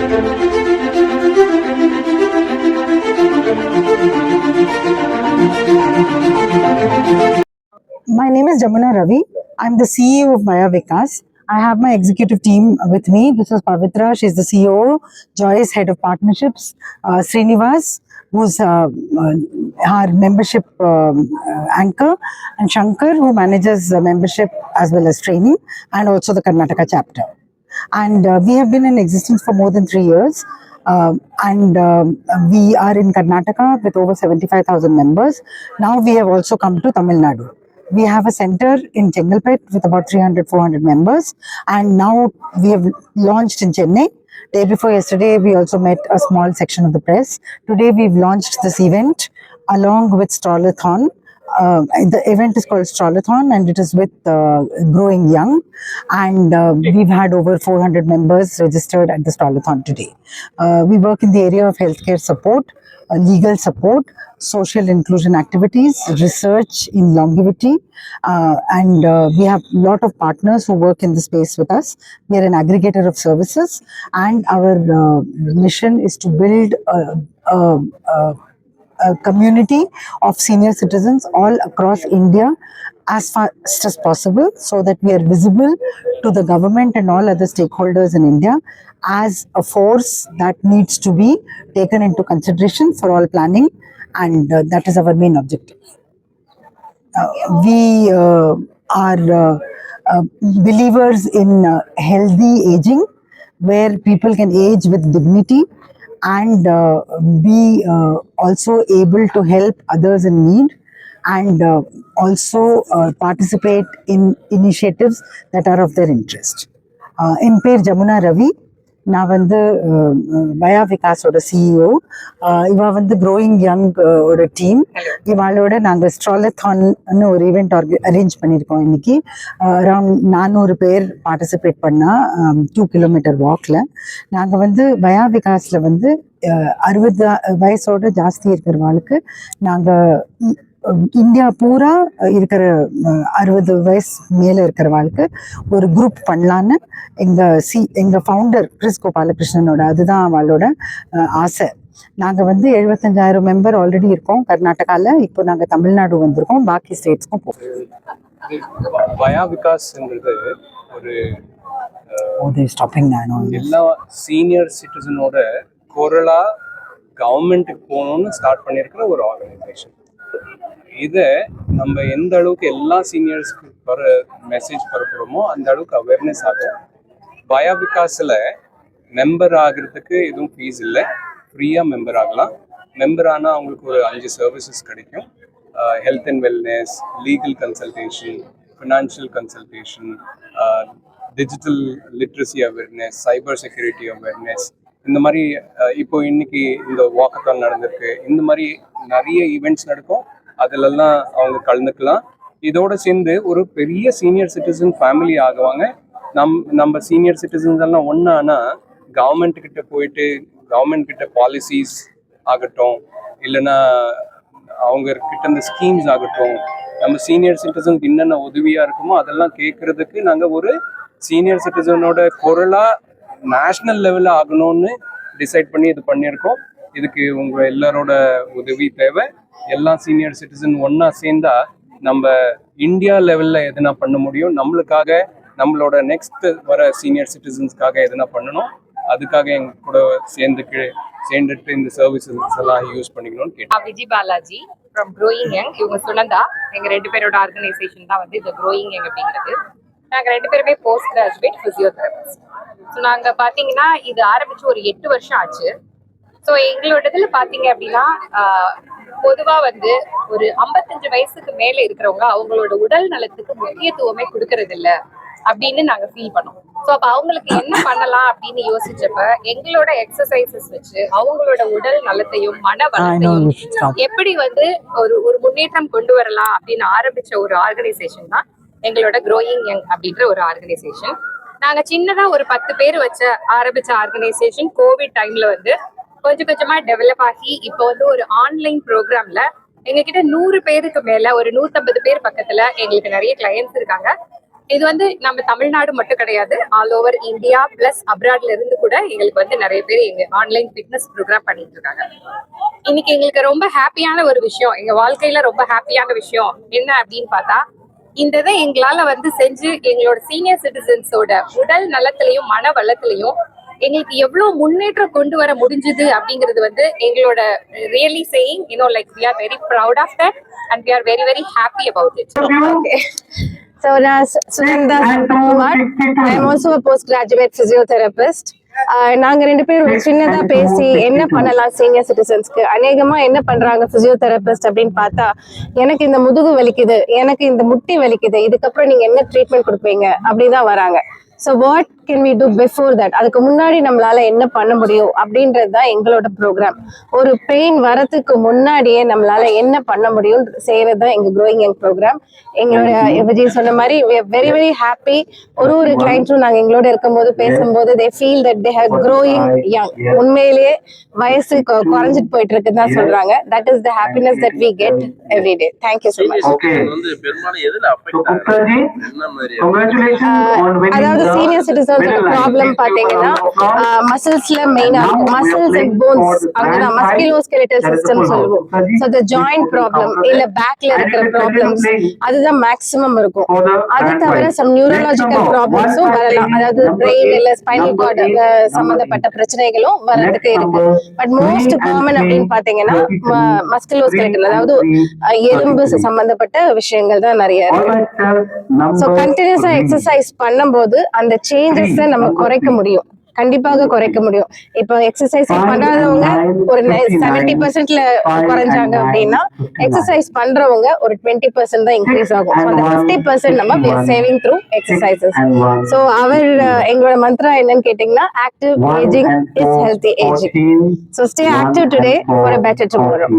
My name is Jamuna Ravi. I'm the CEO of Vaya Vikas. I have my executive team with me. This is Pavitra. She's the CEO. Joyce, head of partnerships. Srinivas, who's our membership anchor, and Shankar, who manages membership as well as training, and also the Karnataka chapter. And we have been in existence for more than 3 years. And we are in Karnataka with over 75,000 members. Now we have also come to Tamil Nadu. We have a center in Chengalpet with about 300-400 members, and now we have launched in Chennai. Day before yesterday, we also met a small section of the press. Today, we've launched this event along with Strollathon. The event is called Strollathon, and it is with Growing Young, and we've had over 400 members registered at the Strollathon today. We work in the area of healthcare support, legal support, social inclusion activities, research in longevity, and we have a lot of partners who work in the space with us. We are an aggregator of services, and our mission is to build a community of senior citizens all across India as fast as possible, so that we are visible to the government and all other stakeholders in India as a force that needs to be taken into consideration for all planning, and that is our main objective. We are believers in healthy aging, where people can age with dignity and be also able to help others in need, and also participate in initiatives that are of their interest. In பேர் ஜமுனா ரவி. நான் வந்து வயா விகாஸோட CEO. இவ வந்து growing young ஓட team. இவாளோட நாங்கள் ஸ்ட்ராலத்தான்னு ஒரு event arrange பண்ணியிருக்கோம். இன்னைக்கு அரௌண்ட் 400 பேர் பார்ட்டிசிபேட் பண்ணால் 2 கிலோமீட்டர் வாக்கில். நாங்கள் வந்து வயா விகாஸில் வந்து 60 வயசோட ஜாஸ்தி இருக்கிறவாளுக்கு நாங்கள் இந்தியா பூரா இருக்கிற 60 வயசு மேலே இருக்கிறவாளுக்கு ஒரு குரூப் பண்ணலான்னு எங்கள் ஃபவுண்டர் கிறிஸ் கோபாலகிருஷ்ணனோட அதுதான் அவளோட ஆசை. நாங்கள் வந்து 75,000 மெம்பர் ஆல்ரெடி இருக்கோம் கர்நாடகாவில். இப்போ நாங்கள் தமிழ்நாடு வந்திருக்கோம், பாக்கி ஸ்டேட்ஸ்க்கும் போகிறோம். வயா விகாஸ்ன்றது ஒரு ஸ்டாப்பிங் எல்லா சீனியர் சிட்டிசனோட குரலா கவர்மெண்ட்டுக்கு போகணும்னு ஸ்டார்ட் பண்ணியிருக்கிற ஒரு ஆர்கனைசேஷன். இதை நம்ம எந்த அளவுக்கு எல்லா சீனியர்ஸ்க்கு மெசேஜ் பரப்புகிறோமோ அந்த அளவுக்கு அவேர்னஸ் ஆகும். வயா விகாஸில் மெம்பர் ஆகிறதுக்கு எதுவும் ஃபீஸ் இல்லை, ஃப்ரீயாக மெம்பர் ஆகலாம். மெம்பர் ஆனால் அவங்களுக்கு ஒரு 5 சர்வீசஸ் கிடைக்கும். Health and wellness, legal consultation, financial consultation, digital literacy awareness, cyber security awareness. இந்த மாதிரி இப்போ இன்னைக்கு இந்த வாக்கத்தான் நடந்திருக்கு. இந்த மாதிரி நிறைய ஈவெண்ட்ஸ் நடக்கும், அதிலெல்லாம் அவங்க கலந்துக்கலாம். இதோட சேர்ந்து ஒரு பெரிய சீனியர் சிட்டிசன் ஃபேமிலி ஆகுவாங்க. நம்ம சீனியர் சிட்டிசன்ஸ் எல்லாம் ஒன்றானா கவர்மெண்ட் கிட்ட போயிட்டு கவர்மெண்ட் கிட்ட பாலிசிஸ் ஆகட்டும், இல்லைன்னா அவங்க கிட்ட இந்த ஸ்கீம்ஸ் ஆகட்டும், நம்ம சீனியர் சிட்டிசனுக்கு என்னென்ன உதவியாக இருக்குமோ அதெல்லாம் கேட்கறதுக்கு நாங்கள் ஒரு சீனியர் சிட்டிசனோட குரலாக நேஷ்னல் லெவலில் ஆகணும்னு டிசைட் பண்ணி இது பண்ணியிருக்கோம். இதுக்கு உங்கள் எல்லாரோட உதவி தேவை. எல்லா சீனியர் சிட்டிசன் ஒன்றா சேர்ந்தா நம்ம இந்தியா லெவலில் எதுனா பண்ண முடியும். நம்மளுக்காக, நம்மளோட நெக்ஸ்ட் வர சீனியர் சிட்டிசன்ஸ்க்காக எதுனா பண்ணணும். அதுக்காக எங்க கூட சேர்ந்துட்டு இந்த சர்வீசஸ் எல்லாம் யூஸ் பண்ணிக்கணும்னு கேட்டேன். Vijay Balaji from growing young. இவங்க சுனந்தா. எங்கள் 2 பேரோட ஆர்கனைசேஷன் தான் வந்து இந்த க்ரோயிங் யங் அப்படிங்கிறது. நாங்கள் 2 பேருமே போஸ்ட் கிராஜுவேட் ஃபிசியோதெரபிஸ்ட். ஸோ நாங்கள் பார்த்தீங்கன்னா இது ஆரம்பித்து ஒரு 8 வருஷம் ஆச்சு. ஸோ எங்களோட இதில் பார்த்தீங்க அப்படின்னா பொதுவாக வந்து ஒரு 55 வயசுக்கு மேலே இருக்கிறவங்க அவங்களோட உடல் நலத்துக்கு முக்கியத்துவமே கொடுக்கறது இல்லை அப்படின்னு நாங்கள் ஃபீல் பண்ணோம். ஸோ அப்போ அவங்களுக்கு என்ன பண்ணலாம் அப்படின்னு யோசிச்சப்ப எங்களோட எக்ஸசைசஸ் வச்சு அவங்களோட உடல் நலத்தையும் மன வளத்தையும் எப்படி வந்து ஒரு முன்னேற்றம் கொண்டு வரலாம் அப்படின்னு ஆரம்பிச்ச ஒரு ஆர்கனைசேஷன் தான் எங்களோட க்ரோயிங் யங் அப்படின்ற ஒரு ஆர்கனைசேஷன். நாங்க சின்னதா ஒரு 10 பேர் வச்ச ஆரம்பிச்ச ஆர்கனைசேஷன் கோவிட் டைம்ல வந்து கொஞ்சம் கொஞ்சமா டெவலப் ஆகி இப்போ வந்து ஒரு ஆன்லைன் ப்ரோக்ராம்ல எங்ககிட்ட 100 பேருக்கு மேல ஒரு 150 பேர் பக்கத்துல எங்களுக்கு நிறைய கிளையன்ஸ் இருக்காங்க. இது வந்து நம்ம தமிழ்நாடு மட்டும் கிடையாது, ஆல் ஓவர் இந்தியா பிளஸ் அப்ராட்ல இருந்து கூட எங்களுக்கு வந்து நிறைய பேர் எங்க ஆன்லைன் ஃபிட்னஸ் ப்ரோக்ராம் பண்ணிட்டு இருக்காங்க. இன்னைக்கு எங்களுக்கு ரொம்ப ஹாப்பியான ஒரு விஷயம், எங்க வாழ்க்கையில ரொம்ப ஹாப்பியான விஷயம் என்ன அப்படின்னு பார்த்தா, இந்த இதை எங்களால வந்து செஞ்சு எங்களோட சீனியர் சிட்டிசன்ஸோட உடல் நலத்திலையும் மன வளத்திலையும் எங்களுக்கு எவ்வளவு முன்னேற்றம் கொண்டு வர முடிஞ்சது அப்படிங்கிறது வந்து எங்களோட really saying like we are very proud of that and we are very very happy about it. Okay. So, Sunanda Kumar, I am also a postgraduate physiotherapist. நாங்க ரெண்டு பேரும் சின்னதா பேசி என்ன பண்ணலாம் சீனியர் சிட்டிசன்ஸ்க்கு, அநேகமா என்ன பண்றாங்க பிசியோதெரபிஸ்ட் அப்படின்னு பார்த்தா, எனக்கு இந்த முதுகு வலிக்குது, எனக்கு இந்த முட்டி வலிக்குது, இதுக்கப்புறம் நீங்க என்ன ட்ரீட்மெண்ட் கொடுப்பீங்க அப்படிதான் வராங்க. So what can we do before that, அதுக்கு முன்னாடி நம்மளால என்ன பண்ண முடியும் அப்படின்றது தான் எங்களோட ப்ரோக்ராம். ஒரு பெயின் வரதுக்கு முன்னாடியே நம்மளால என்ன பண்ண முடியும் செய்யறது தான் எங்க க்ரோயிங் யங் ப்ரோக்ராம். எங்களோட விஜய் சொன்ன மாதிரி வெரி வெரி ஹாப்பி. ஒரு கிளைண்ட்டும் நாங்க எங்களோட இருக்கும்போது பேசும்போது they feel that they have growing young. உண்மையிலேயே வயசு குறைஞ்சிட்டு போயிட்டு இருக்குன்னு தான் சொல்றாங்க. That is the happiness that we get every day. Thank you so much. அதாவது சீனியர் சிட்டிசன்ஸோட ப்ராப்ளம் பாத்தீங்கன்னா மசில்ஸ்ல மெயினா இருக்கும். மசில்ஸ் அண்ட் போன்ஸ், அங்கதான் மஸ்குலோஸ்கெலட்டல் சிஸ்டம் சொல்லுவோம். ஸோ த ஜாயிண்ட் ப்ராப்ளம் இல்ல பேக்ல இருக்கிற ப்ராப்ளம்ஸ் அதுதான் மேக்ஸிமம் இருக்கும். அது தவிர சம் நியூரலாஜிக்கல் ப்ராப்ளம்ஸும் வரலாம். அதாவது பிரெயின் இல்ல ஸ்பைனல் கார்டு சம்பந்தப்பட்ட பிரச்சனைகளும் வரதுக்கு இருக்கு. பட் மோஸ்ட் காமன் அப்படின்னு பாத்தீங்கன்னா மஸ்குலோஸ்கெலட்டல், அதாவது எலும்பு சம்பந்தப்பட்ட விஷயங்கள் தான் நிறைய இருக்கு. ஸோ கண்டினியூஸா எக்ஸசைஸ் பண்ணும்போது அந்த சேஞ்சஸ் நம்ம குறைக்க முடியும், கண்டிப்பாக குறைக்க முடியும். இப்போ எக்ஸசைஸ் பண்ணாதவங்க ஒரு 70% குறைஞ்சாங்க அப்படின்னா, எக்ஸசைஸ் பண்றவங்க ஒரு 20% தான் இன்க்ரீஸ் ஆகும். அந்த 50% நம்ம சேவிங் த்ரூ எக்ஸசைசஸ். ஸோ எங்களோட மந்த்ரா என்னன்னு கேட்டீங்கன்னா, active ageing is healthy ageing. So stay active today for a better tomorrow.